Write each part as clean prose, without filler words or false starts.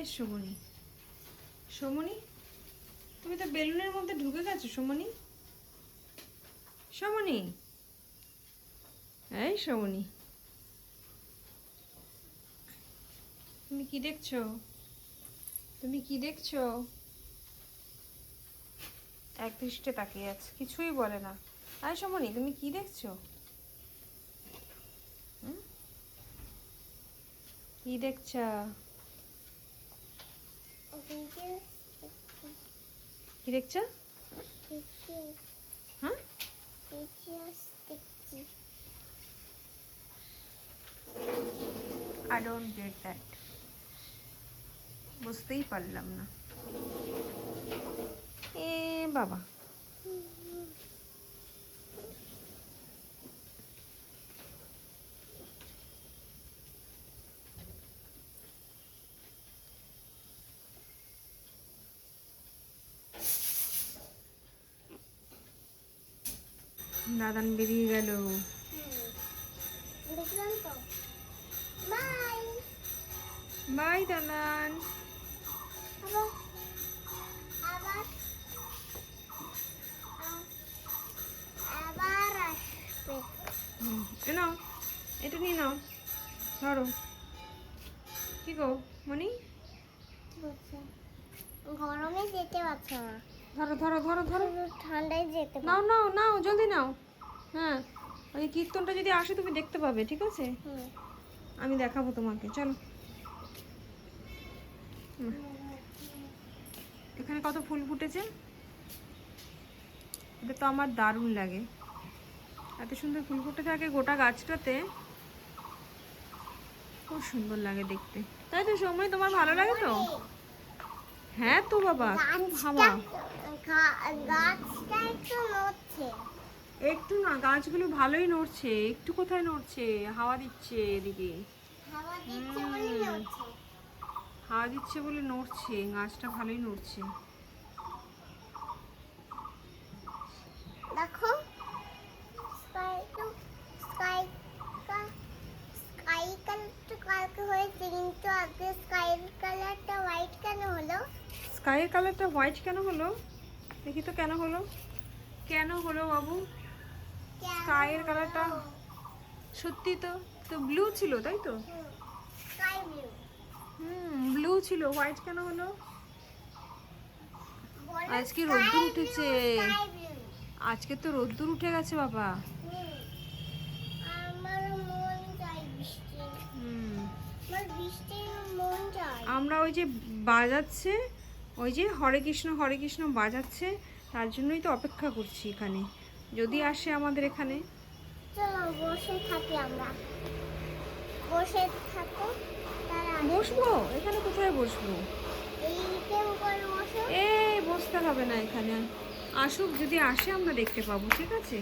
এই সমনি, সমনি, তুমি তো বেলুনের মধ্যে ঢুকে গেছো সমনি। সমনি, এই সমনি, তুমি কি দেখছো? তুমি কি দেখছো? এক দৃষ্টে তাকিয়ে আছে, কিছুই বলে না। এই সমনি, তুমি কি দেখছো? হুম? কি দেখছো? কি দেখছো? হ্যাঁ, I don't get that. বুঝতেই পারলাম না। এ বাবা, দাদান বেরিয়ে গেল। বাই দাদান। এ নাও, এটা নিয়ে নাও, ধরো। কি গো মনি, গরমে যেতে পারছে না, ধরো ধরো ধরো ধরো, ঠান্ডায় যেতে নাও নাও নাও, জলদি নাও। হ্যাঁ, ওই কীর্তনটা যদি আসে তুমি দেখতে পাবে, ঠিক আছে? আমি দেখাবো তোমাকে, চলো। এখানে কত ফুল ফুটেছে, এটা তো আমার দারুণ লাগে। এত সুন্দর ফুল ফুটে থাকে গোটা গাছটাতে, খুব সুন্দর লাগে দেখতে, তাই তো? সময় তোমার ভালো লাগে তো? হ্যাঁ তো বাবা, হাওয়া গাছটা একটু নড়ছে। একটু না, গাছগুলো ভালোই নড়ছে। একটু কোথায় নড়ছে, হাওয়া দিচ্ছে এদিকে। হাওয়া দিচ্ছে বলে নড়ছে। হাওয়া দিচ্ছে বলে নড়ছে, গাছটা ভালোই নড়ছে। দেখো, স্কাই কালারটা কালকে হয়েছে, কিন্তু আজকে স্কাই কালারটা হোয়াইট কেন হলো? স্কাইয়ের কালারটা হোয়াইট কেন হলো? দেখি তো কেন হলো, কেন হলো বাবু? স্কাইয়ের কালারটা সত্যি তো, তো ব্লু ছিল তাই তো? Sky blue. ব্লু ছিল, হোয়াইট কেন হলো? আজকে রোদ্দুর উঠেছে, আজকে তো রোদ্দুর উঠে গেছে বাবা। আমার মন চাই বৃষ্টি, আমার বৃষ্টির মন চাই। আমরা ওই যে বাজাচ্ছে, ওই যে হরে কৃষ্ণ বাজাচ্ছে, তার জন্যই তো অপেক্ষা করছি এখানে, যদি আসে আমাদের এখানে। চলো বসে থাকি আমরা, বসে থাকো। বসবো এখানে? কোথায় বসবো? এইটার উপরে বসো। বসতে হবে না এখানে, আসুক, যদি আসে আমরা দেখতে পাবো, ঠিক আছে?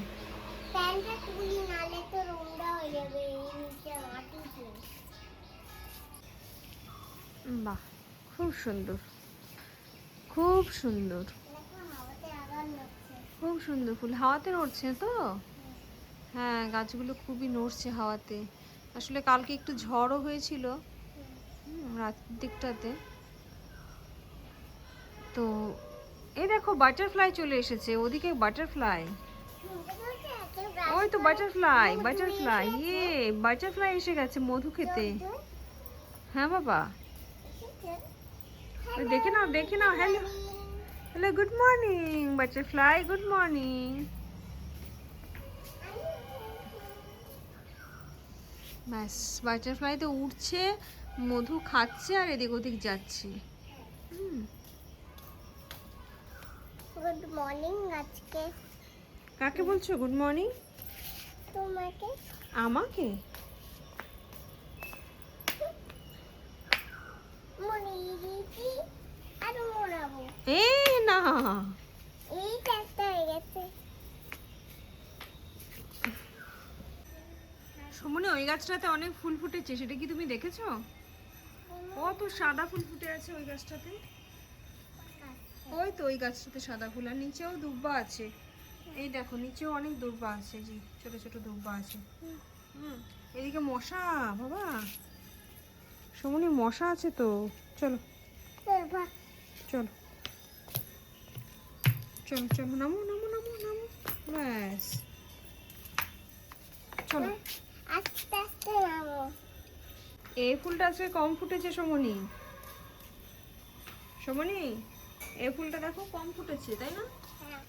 প্যান্টটা তুলি, নালে তো রোংটা হয়ে যাবে, এই নিচে মাটিতে। বাহ, খুব সুন্দর, খুব সুন্দর, দেখো হাওয়াতে আবার নড়ছে। খুব সুন্দর ফুল, হাওয়াতে নড়ছে তো? হ্যাঁ, গাছগুলো খুবই নড়ছে হাওয়াতে। আসলে কালকে একটু ঝড়ও হয়েছিল রাতের দিকটাতে। তো এই দেখো বাটারফ্লাই চলে এসেছে, ওদিকে বাটারফ্লাই, ওই তো বাটারফ্লাই, বাটারফ্লাই, বাটারফ্লাই এসে গেছে মধু খেতে। হ্যাঁ বাবা, ওই দেখে নাও, দেখে নাও। Hello, hello, good morning butterfly, good morning. ব্যাস, বাটারফ্লাই তো উঠছে, মধু খাচ্ছে আর এদিক ওদিক যাচ্ছে। Good morning. আজকে কাকে বলছো গুড মর্নিং? তোমাকে। আমাকে? মনে দিয়েছি আর মোড়াবো। না, এই একটা হয়ে গেছে। সমনে ওই গাছটাতে অনেক ফুল ফুটেছে, সেটা কি তুমি দেখেছো? কত সাদা ফুল ফুটে আছে ওই গাছটাতে, ওই তো ওই গাছটাতে সাদা ফুল, আর নিচেও দুব্বা আছে। এই দেখো নিচেও অনেক দুব্বা আছে, জি, ছোট ছোট দুব্বা আছে। এদিকে মশা বাবা, সমনি মশা আছে তো, চলো এবার চলো চলো চলো, নামো নামো নামো নামো, ব্যাস চলো। আস্তে আস্তে নামো। এই ফুলটা আজকে কম ফুটেছে সমনি। সমনি, এই ফুলটা দেখো কম ফুটেছে, তাই না? হ্যাঁ।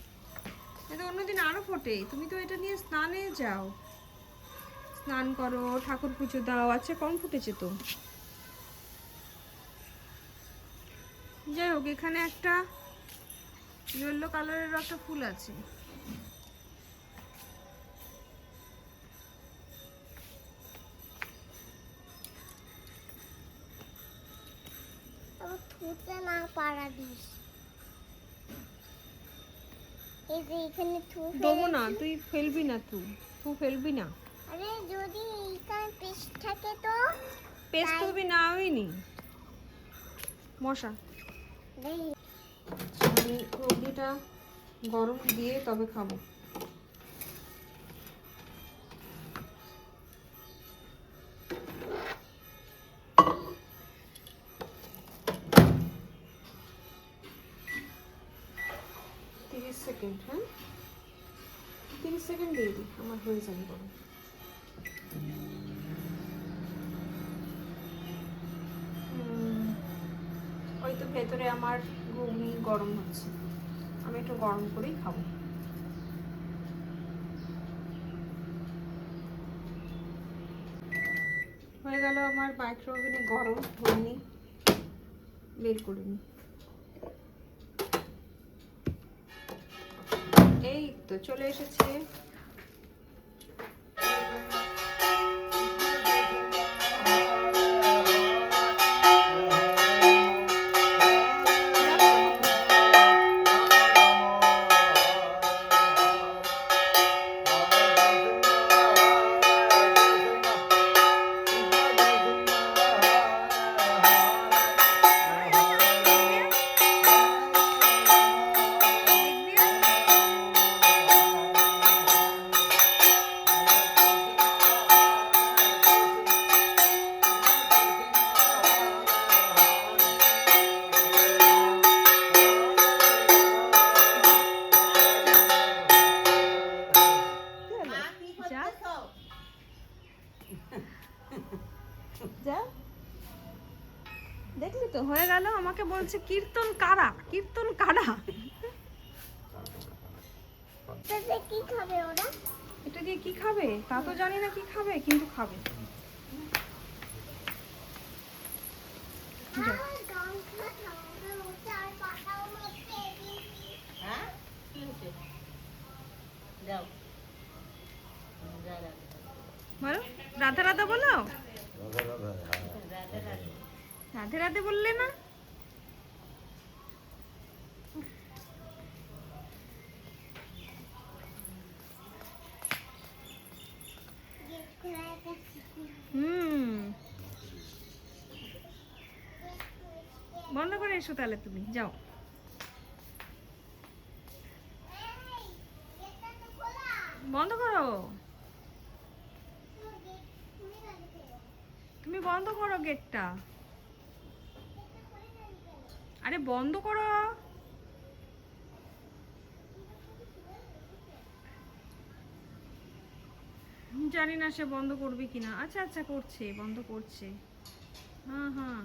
এটা অন্যদিন আরো ফোটে। তুমি তো এটা নিয়ে স্নানে যাও, স্নান করো, ঠাকুর পুজো দাও, আচ্ছা কম ফুটেছে তো। যাই হোক, এখানে একটা ইয়েলো কালারের একটা ফুল আছে। তবে থুতে না পারা দিস। এই যে এখানে থু দেবো না, ফেলেছি। তুই ফেলবি না, তুই ফেলবি না। আরে যদি এইখানে পিস থাকে তো পেস্ট তো তুমি নাওই নি। মশা, দেখি। আমি ঘুগনিটা গরম দিয়ে তবে খাবো। সেকেন্ড, হ্যাঁ 30 সেকেন্ড দিয়ে দিই, আমার হয়ে যাবে গরম। ওই তো ভেতরে আমার ঘুগনি গরম হচ্ছে, আমি একটু গরম করেই খাবো। হয়ে গেল আমার মাইক্রোওভেনে গরম, হয়নি, বের করে নি। এই তো চলে এসেছে। যা, দেখলি তো হয়ে গেল। আমাকে বলছে কীর্তন কারা, কীর্তন কারা। তাতে কি খাবে ওরা? এটা দিয়ে কি খাবে তা তো জানি না, কি খাবে কিন্তু খাবে। যা। আমার গামছা ঠান্ডা হচ্ছে আর পাটাও নড়ছে দিদি। হ্যাঁ কি হচ্ছে? যাও যা যা বলো রাধা রাধা বলো, রাধে রাধে। রাধে রাধে বললে না। গেট খোলা আছে। বন্ধ করে এসো তাহলে, তুমি যাও। এই গেটটা তো খোলা। বন্ধ করো, তো গেট খুলে রাখবে। তুমি বন্ধ করো গেটটা। গেটটা খুলে রাখবে। আরে বন্ধ করো। জানি না সে বন্ধ করবে কিনা। আচ্ছা আচ্ছা করছে, বন্ধ করছে। হ্যাঁ হ্যাঁ,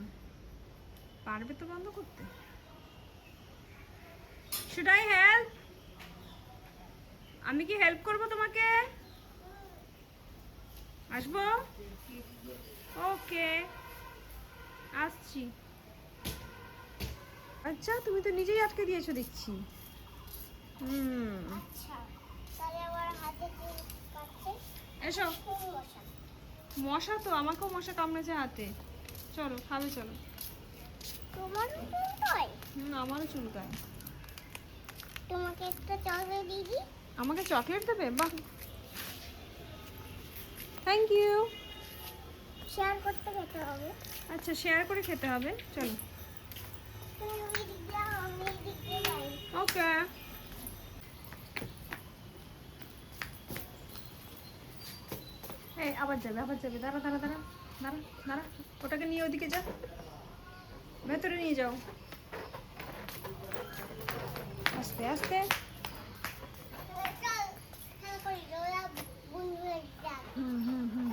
পারবে তো বন্ধ করতে। Should I help? আমি কি হেল্প করব তোমাকে? আসবো? ওকে, আসছি। আচ্ছা তুমি তো নিজেই আটকে দিয়েছো দেখছি। আচ্ছা তাহলে আমার হাতে কি কাটছে? এসো। কোন মশা? মশা তো, আমাকেও মশা কামড়েছে হাতে। চলো খাবে চলো। তোমারও চুলকায়? আমারও চুলকায়। তোমাকে একটা চকলেট দিদি। আমাকে চকলেট দেবে? বাহ, থ্যাংক ইউ। শেয়ার করতে খেতে হবে। আচ্ছা শেয়ার করে খেতে হবে, চলো। তুমি ওই দিক দিয়ে আমি এই দিক দিয়ে যাই। ওকে। এই আবার যাবে, আবার যাবে, দাঁড়া দাঁড়া দাঁড়া দাঁড়া দাঁড়া, ওটাকে নিয়ে ওদিকে যা, ভেতরে নিয়ে যাও। আস্তে আস্তে। চল খেলা করি ওরা বন্ধুরা যাক। হুম হুম হুম।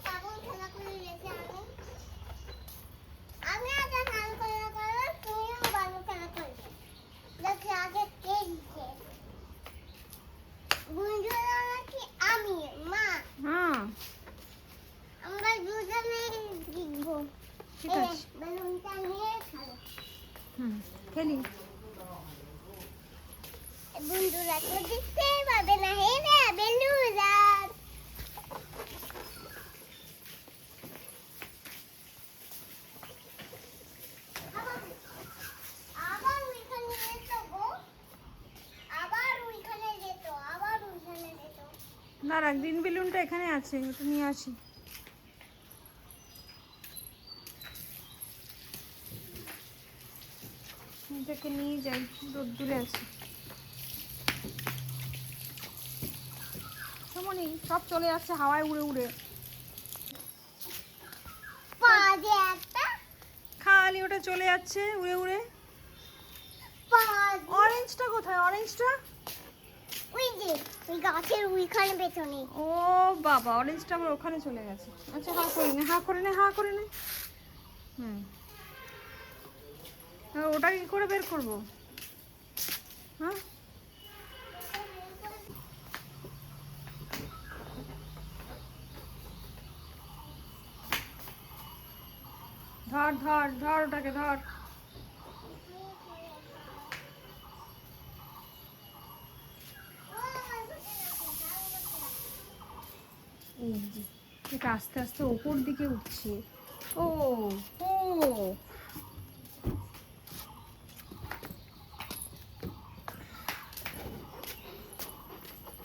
কেমন খেলা করে রেখে আমি আগে খেলা করে করো, তুমিও ভালো খেলা করবে। দেখি আগে কে জিতে। বন্ধুরা নাকি আমি মা হ্যাঁ আমরা দুজনে জিতবো। ঠিক আছে। বেলুনটা নিয়ে খেলো। হুম খেলি। বন্ধুরা তো জিততেই পারবে না, হে না বেলুরা। আবার ওইখানে যেত গো, আবার ওইখানে যেত, আবার ওইখানে যেত। দাঁড়া, গ্রিন বেলুনটা এখানে আছে, ওটা নিয়ে আসি। এটাকে নিয়ে যাই, রোদ্দুরে আছে। সমনি সব চলে যাচ্ছে হাওয়ায় উড়ে উড়ে। পা যে একটা খালি ওটা চলে যাচ্ছে উড়ে উড়ে। পা অরেঞ্জটা কোথায়? অরেঞ্জটা ওই যে ওই গাছের ওইখানে পেছনে। ও বাবা, অরেঞ্জটা আবার ওখানে চলে গেছে। আচ্ছা হা করে নে, হা করে নে, হা করে নে। হুম, ওটা কি করে বের করবো? হ্যাঁ ধর ধর ধর, ওটাকে ধর। এই যে এটা আস্তে আস্তে ওপর দিকে উঠছে। ও ও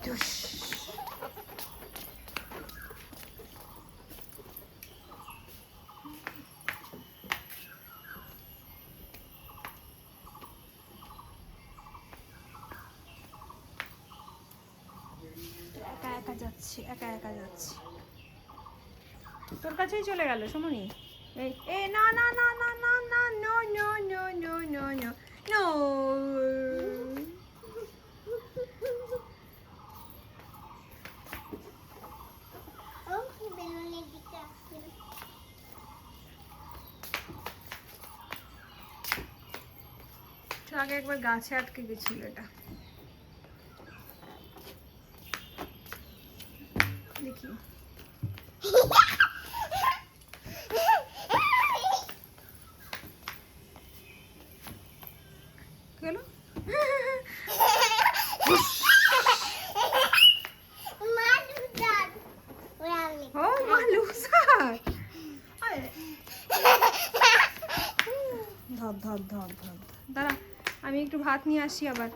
ধুস। একা একা যাচ্ছে, একা একা যাচ্ছে। তোর কাছেই চলে গেল সমনি। এই এ না না না না না না, no no no no no no no. ও বেলুনের দিকে আসছে। আগে একবার গাছে আটকে গেছিল এটা, দেখি। কি হলো? মালুদার ওরালে ও মা লুসার। ধর ধর ধর ধর, দাঁড়া আমি একটু ভাত নিয়ে আসি আবার।